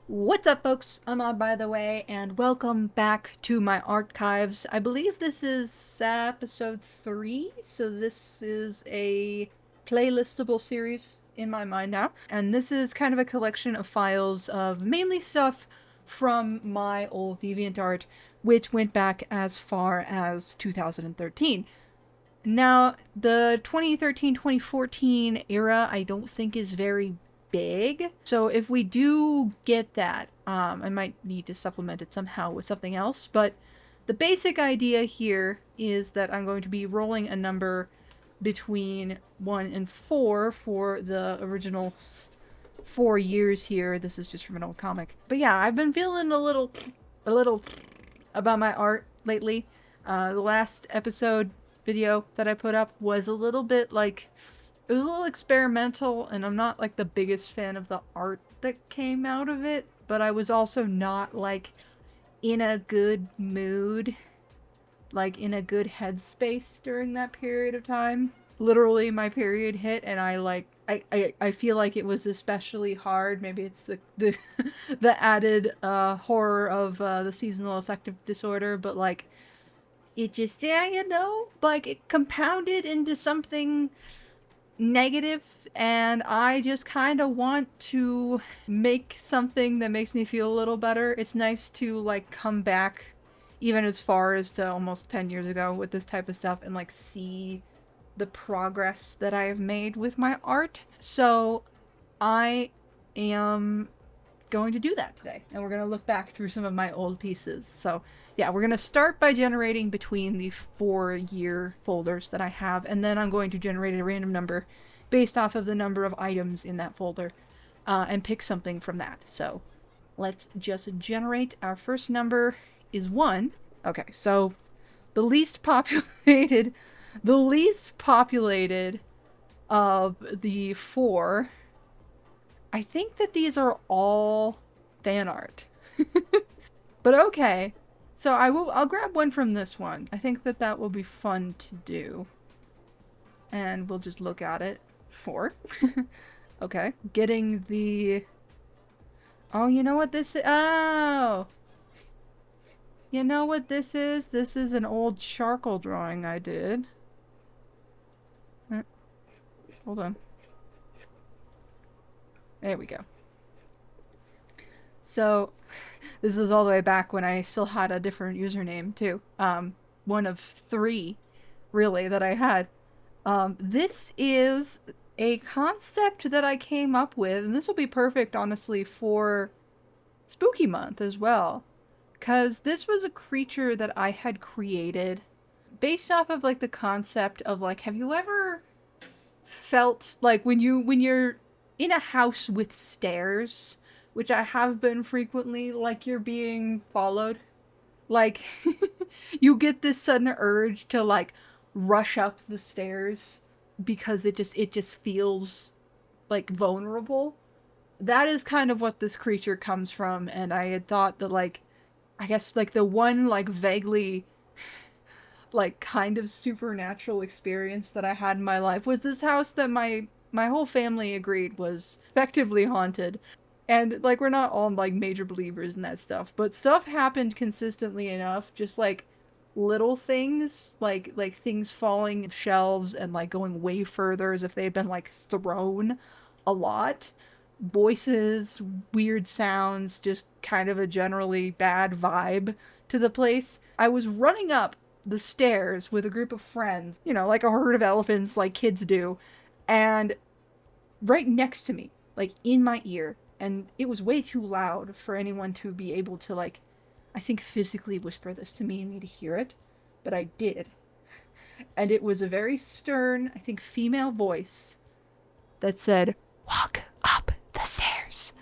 What's up, folks? I'm on, by the way, and welcome back to my archives. I believe this is episode 3, so this is a playlistable series in my mind now. And this is kind of a collection of files of mainly stuff from my old DeviantArt, which went back as far as 2013. Now, the 2013-2014 era I don't think is very big. So if we do get that, I might need to supplement it somehow with something else. But the basic idea here is that I'm going to be rolling a number between 1 and 4 for the original 4 years here. This is just from an old comic. But yeah, I've been feeling a little about my art lately. The last episode video that I put up was a little bit like, it was a little experimental, and I'm not like the biggest fan of the art that came out of it, but I was also not like in a good mood, like in a good headspace during that period of time. Literally my period hit and I feel like it was especially hard. Maybe it's the the added horror of the seasonal affective disorder, but like it just, yeah, like it compounded into something negative, and I just kind of want to make something that makes me feel a little better. It's nice to like come back even as far as to almost 10 years ago with this type of stuff and like see the progress that I have made with my art. So I am going to do that today, and we're going to look back through some of my old pieces. So yeah, we're going to start by generating between the 4-year folders that I have, and then I'm going to generate a random number based off of the number of items in that folder, and pick something from that. So let's just generate. Our first number is 1. Okay, so the least populated of the 4. I think that these are all fan art. But okay. So I'll grab one from this one. I think that will be fun to do. And we'll just look at it. 4. Okay. Getting the... Oh, you know what this is? Oh! You know what this is? This is an old charcoal drawing I did. Hold on. There we go. So, this is all the way back when I still had a different username, too. One of 3, really, that I had. This is a concept that I came up with, and this will be perfect, honestly, for Spooky Month as well. Because this was a creature that I had created based off of, like, the concept of, like, have you ever felt like when you're in a house with stairs, which I have been frequently, like you're being followed? Like, you get this sudden urge to, like, rush up the stairs because it just feels, like, vulnerable. That is kind of what this creature comes from, and I had thought that, like, I guess, like, the one, like, vaguely, like, kind of supernatural experience that I had in my life was this house that my whole family agreed was effectively haunted. And, like, we're not all, like, major believers in that stuff, but stuff happened consistently enough, just, like, little things, like things falling off shelves and, like, going way further as if they had been, like, thrown a lot. Voices, weird sounds, just kind of a generally bad vibe to the place. I was running up the stairs with a group of friends, like a herd of elephants, like kids do, and right next to me, like in my ear, and it was way too loud for anyone to be able to, like, I think physically whisper this to me and me to hear it, but I did. And it was a very stern, I think, female voice that said, "Walk up the stairs."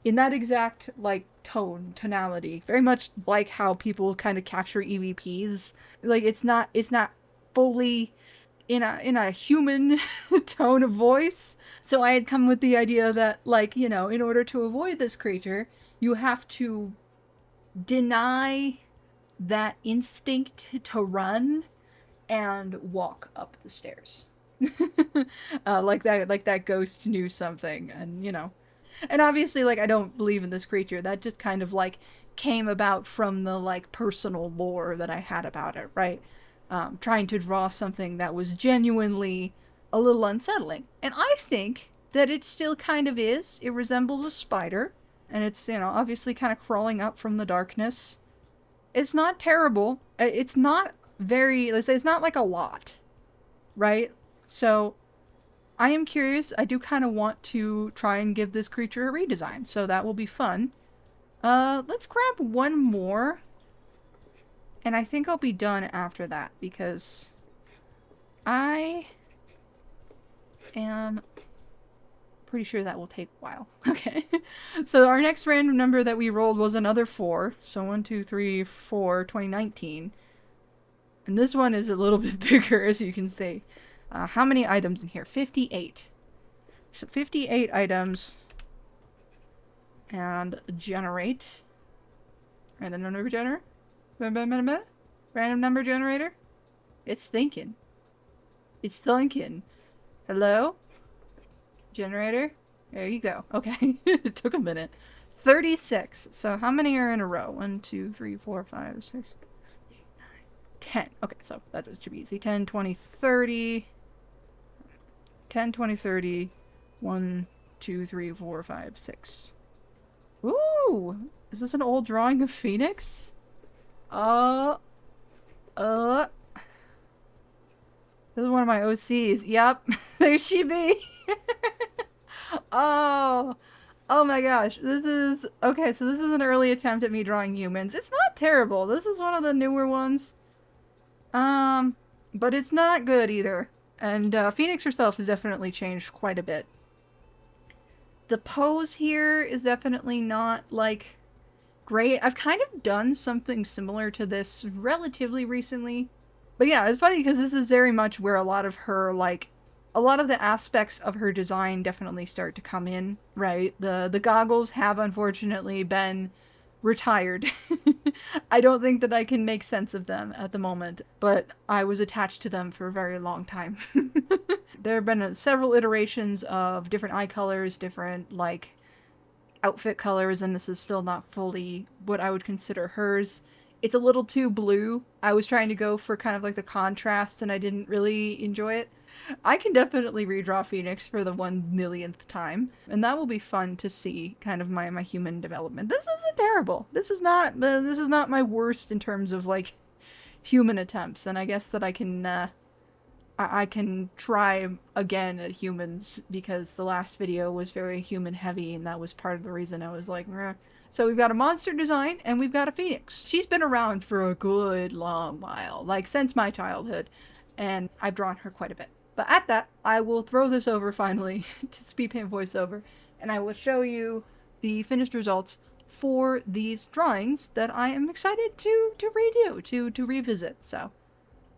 In that exact, like, tonality. Very much like how people kind of capture EVPs. Like, it's not fully in a human tone of voice. So I had come with the idea that, like, in order to avoid this creature, you have to deny that instinct to run and walk up the stairs. Like that ghost knew something, and And obviously, like, I don't believe in this creature. That just kind of, like, came about from the, like, personal lore that I had about it, right? Trying to draw something that was genuinely a little unsettling. And I think that it still kind of is. It resembles a spider, and it's, you know, obviously kind of crawling up from the darkness. It's not terrible. It's not very, let's say, it's not like a lot, right? So I am curious. I do kind of want to try and give this creature a redesign, so that will be fun. Let's grab one more, and I think I'll be done after that, because I am pretty sure that will take a while. Okay. So our next random number that we rolled was another 4. So 1, 2, 3, 4, 2019. And this one is a little bit bigger, as you can see. How many items in here? 58. So 58 items. And generate. Random number generator? Random number generator? It's thinking. It's thinking. Hello? Generator? There you go. Okay. It took a minute. 36. So how many are in a row? 1, 2, 3, 4, 5, 6, 8, 9, 10. Okay, so that should be easy. 10, 20, 30. 10, 20, 30. 1, 2, 3, 4, 5, 6. Ooh! Is this an old drawing of Phoenix? This is one of my OCs. Yep. There she be. Oh. Oh my gosh. This is... Okay, so this is an early attempt at me drawing humans. It's not terrible. This is one of the newer ones. But it's not good either. And Phoenix herself has definitely changed quite a bit. The pose here is definitely not, like, great. I've kind of done something similar to this relatively recently. But yeah, it's funny because this is very much where a lot of her, like, a lot of the aspects of her design definitely start to come in, right? The goggles have unfortunately been retired. I don't think that I can make sense of them at the moment, but I was attached to them for a very long time. There have been several iterations of different eye colors, different, like, outfit colors, and this is still not fully what I would consider hers. It's a little too blue. I was trying to go for kind of like the contrast, and I didn't really enjoy it. I can definitely redraw Phoenix for the 1,000,000th time, and that will be fun to see kind of my human development. This isn't terrible. This is not my worst in terms of, like, human attempts, and I guess that I can try again at humans, because the last video was very human heavy, and that was part of the reason I was like, meh. So we've got a monster design, and we've got a Phoenix. She's been around for a good long while, like since my childhood, and I've drawn her quite a bit. But at that, I will throw this over finally to speed paint voiceover, and I will show you the finished results for these drawings that I am excited to redo, to revisit. So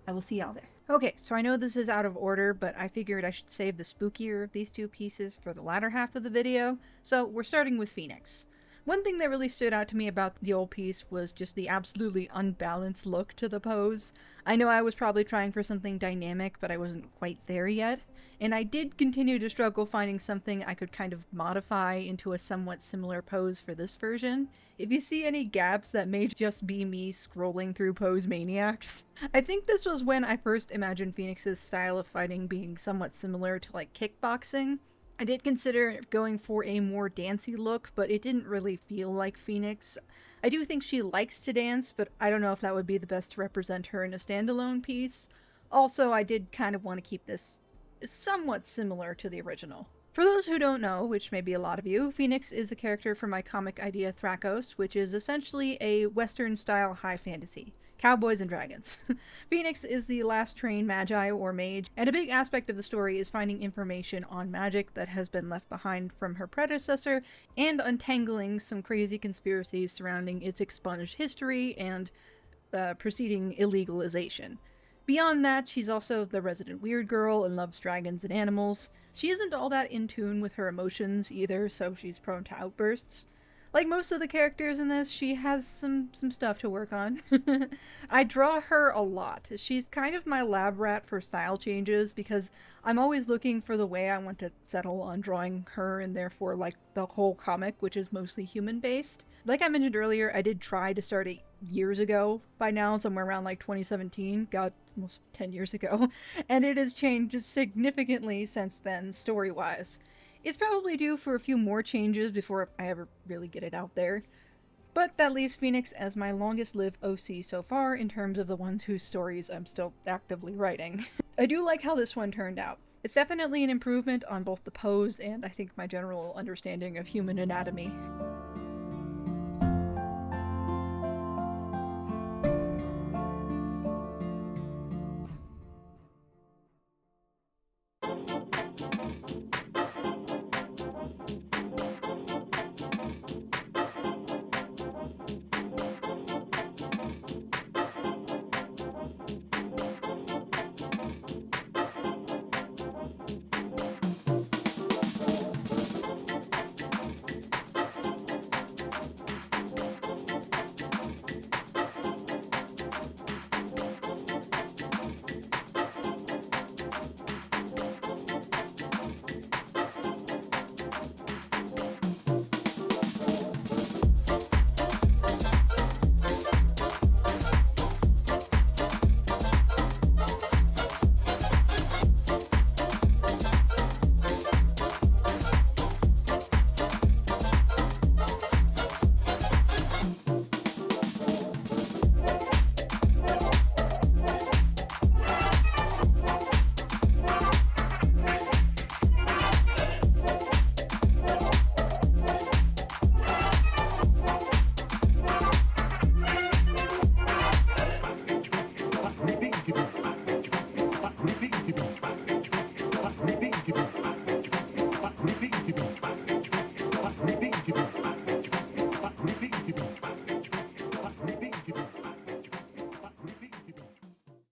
I will see y'all there. Okay, so I know this is out of order, but I figured I should save the spookier of these two pieces for the latter half of the video. So we're starting with Phoenix. One thing that really stood out to me about the old piece was just the absolutely unbalanced look to the pose. I know I was probably trying for something dynamic, but I wasn't quite there yet. And I did continue to struggle finding something I could kind of modify into a somewhat similar pose for this version. If you see any gaps, that may just be me scrolling through Pose Maniacs. I think this was when I first imagined Phoenix's style of fighting being somewhat similar to, like, kickboxing. I did consider going for a more dancey look, but it didn't really feel like Phoenix. I do think she likes to dance, but I don't know if that would be the best to represent her in a standalone piece. Also, I did kind of want to keep this somewhat similar to the original. For those who don't know, which may be a lot of you, Phoenix is a character from my comic idea Thrakos, which is essentially a Western-style high fantasy. Cowboys and dragons. Phoenix is the last trained magi or mage, and a big aspect of the story is finding information on magic that has been left behind from her predecessor, and untangling some crazy conspiracies surrounding its expunged history and preceding illegalization. Beyond that, she's also the resident weird girl and loves dragons and animals. She isn't all that in tune with her emotions either, so she's prone to outbursts. Like most of the characters in this, she has some stuff to work on. I draw her a lot. She's kind of my lab rat for style changes because I'm always looking for the way I want to settle on drawing her and therefore like the whole comic, which is mostly human based. Like I mentioned earlier, I did try to start it years ago by now, somewhere around like 2017. God, almost 10 years ago. And it has changed significantly since then, story wise. It's probably due for a few more changes before I ever really get it out there. But that leaves Phoenix as my longest lived OC so far in terms of the ones whose stories I'm still actively writing. I do like how this one turned out. It's definitely an improvement on both the pose and I think my general understanding of human anatomy.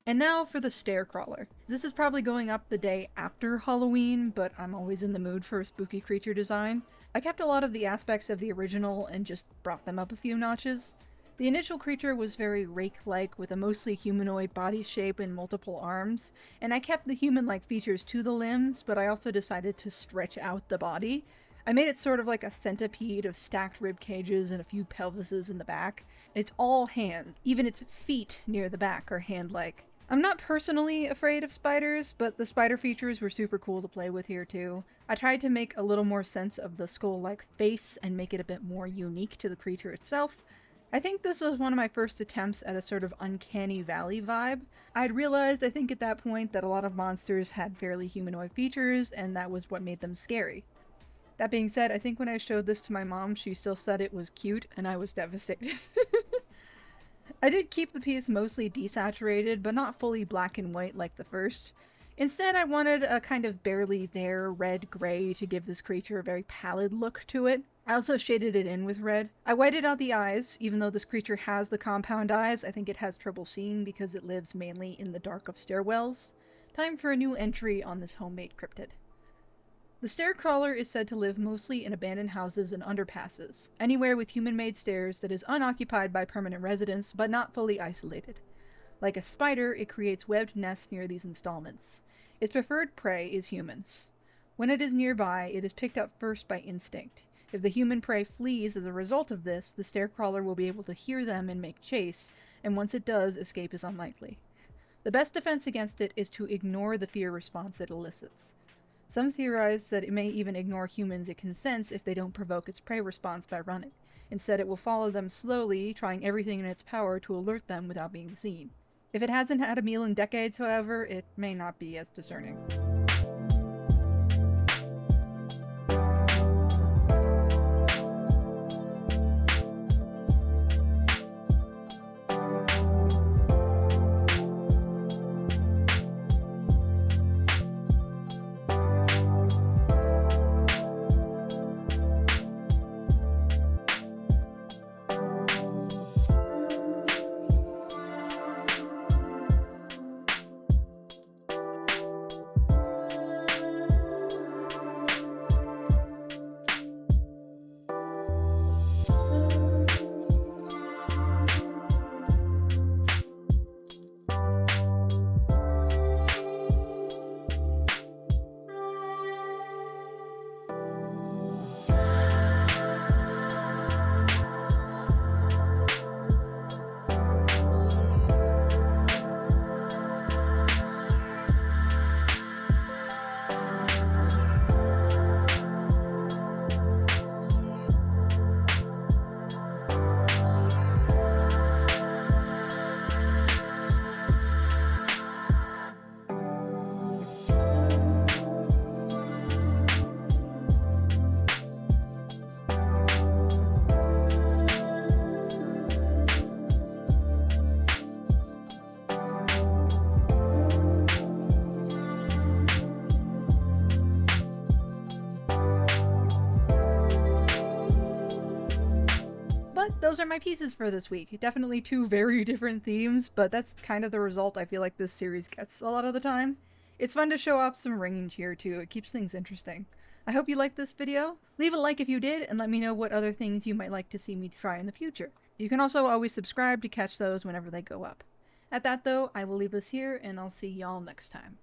And now for the stair crawler. This is probably going up the day after Halloween, but I'm always in the mood for a spooky creature design. I kept a lot of the aspects of the original and just brought them up a few notches. The initial creature was very rake-like with a mostly humanoid body shape and multiple arms, and I kept the human-like features to the limbs, but I also decided to stretch out the body. I made it sort of like a centipede of stacked rib cages and a few pelvises in the back. It's all hands, even its feet near the back are hand-like. I'm not personally afraid of spiders, but the spider features were super cool to play with here too. I tried to make a little more sense of the skull-like face and make it a bit more unique to the creature itself. I think this was one of my first attempts at a sort of uncanny valley vibe. I'd realized, I think at that point, that a lot of monsters had fairly humanoid features, and that was what made them scary. That being said, I think when I showed this to my mom, she still said it was cute, and I was devastated. I did keep the piece mostly desaturated, but not fully black and white like the first. Instead, I wanted a kind of barely there red-gray to give this creature a very pallid look to it. I also shaded it in with red. I whited out the eyes. Even though this creature has the compound eyes, I think it has trouble seeing because it lives mainly in the dark of stairwells. Time for a new entry on this homemade cryptid. The stair crawler is said to live mostly in abandoned houses and underpasses, anywhere with human-made stairs that is unoccupied by permanent residents but not fully isolated. Like a spider, it creates webbed nests near these installments. Its preferred prey is humans. When it is nearby, it is picked up first by instinct. If the human prey flees as a result of this, the stair crawler will be able to hear them and make chase, and once it does, escape is unlikely. The best defense against it is to ignore the fear response it elicits. Some theorize that it may even ignore humans it can sense if they don't provoke its prey response by running. Instead, it will follow them slowly, trying everything in its power to alert them without being seen. If it hasn't had a meal in decades, however, it may not be as discerning. But those are my pieces for this week. Definitely two very different themes, but that's kind of the result I feel like this series gets a lot of the time. It's fun to show off some range here too, it keeps things interesting. I hope you liked this video. Leave a like if you did, and let me know what other things you might like to see me try in the future. You can also always subscribe to catch those whenever they go up. At that though, I will leave this here, and I'll see y'all next time.